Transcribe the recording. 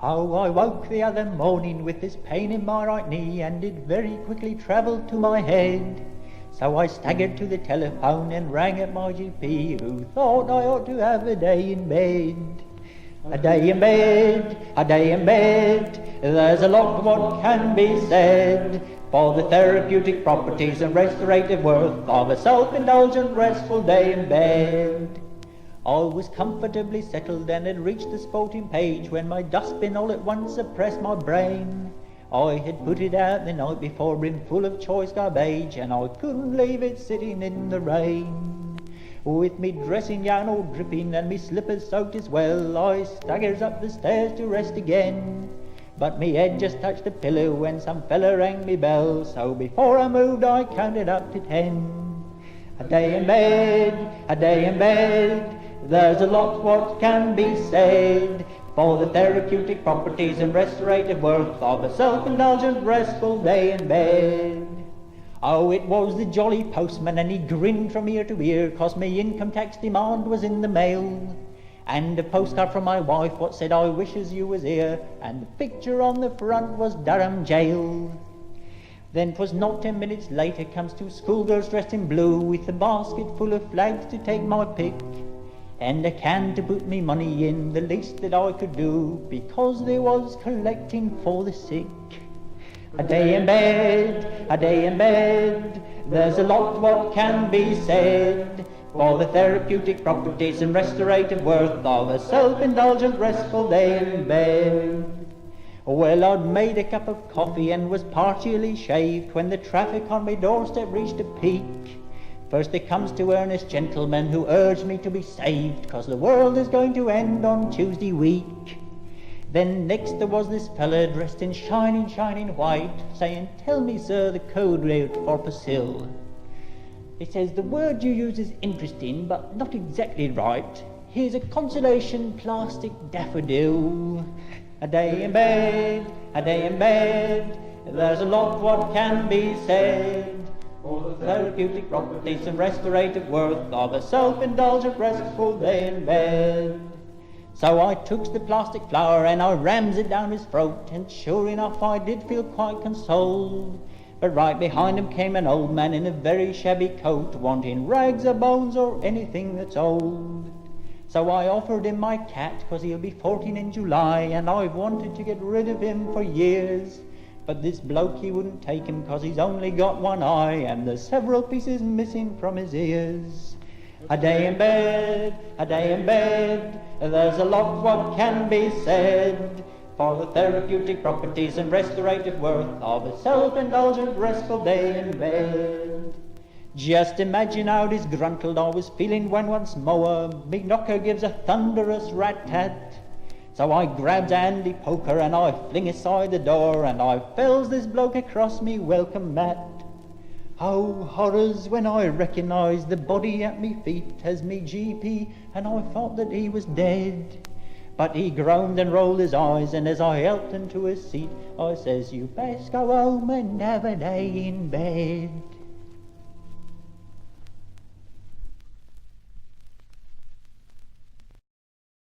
Oh, I woke the other morning with this pain in my right knee, and it very quickly travelled to my head. So I staggered to the telephone and rang at my GP, who thought I ought to have a day in bed. A day in bed, a day in bed, there's a lot what can be said for the therapeutic properties and restorative worth of a self-indulgent, restful day in bed. I was comfortably settled and had reached the sporting page when my dustbin all at once oppressed my brain. I had put it out the night before, brimful of choice garbage, and I couldn't leave it sitting in the rain. With me dressing gown all dripping and me slippers soaked as well, I staggers up the stairs to rest again. But me head just touched the pillow when some fella rang me bell, so before I moved I counted up to 10. A day in bed, a day in bed, there's a lot what can be said for the therapeutic properties and restorative worth of a self-indulgent, restful day in bed. Oh, it was the jolly postman, and he grinned from ear to ear, 'cause me income tax demand was in the mail, and a postcard from my wife what said, "I wish as you was here," and the picture on the front was Durham jail. Then 'twas not 10 minutes later comes 2 schoolgirls dressed in blue, with a basket full of flags to take my pick, and a can to put me money in, the least that I could do, because they was collecting for the sick. A day in bed, a day in bed, there's a lot what can be said for the therapeutic properties and restorative worth of a self-indulgent, restful day in bed. Well, I'd made a cup of coffee and was partially shaved when the traffic on my doorstep reached a peak. First there comes 2 earnest gentlemen who urged me to be saved, 'cause the world is going to end on Tuesday week. Then next there was this fella dressed in shining white, saying, "Tell me, sir, the code word for Persil." It says, "The word you use is interesting, but not exactly right. Here's a consolation plastic daffodil." A day in bed, a day in bed, there's a lot what can be said for the therapeutic properties and restorative worth of a self-indulgent, restful day in bed. So I took the plastic flower and I rams it down his throat, and sure enough I did feel quite consoled. But right behind him came an old man in a very shabby coat, wanting rags or bones or anything that's old. So I offered him my cat, 'cause he'll be 14 in July, and I've wanted to get rid of him for years. But this bloke, he wouldn't take him, 'cause he's only got one eye, and there's several pieces missing from his ears. A day in bed, a day in bed, there's a lot what can be said for the therapeutic properties and restorative worth of a self-indulgent, restful day in bed. Just imagine how disgruntled I was feeling when once more me knocker gives a thunderous rat-tat. So I grabs a handy poker and I fling aside the door, and I fells this bloke across me welcome mat. Oh, horrors, when I recognised the body at me feet as me GP, and I thought that he was dead. But he groaned and rolled his eyes, and as I helped him to his seat, I says, "You best go home and have a day in bed."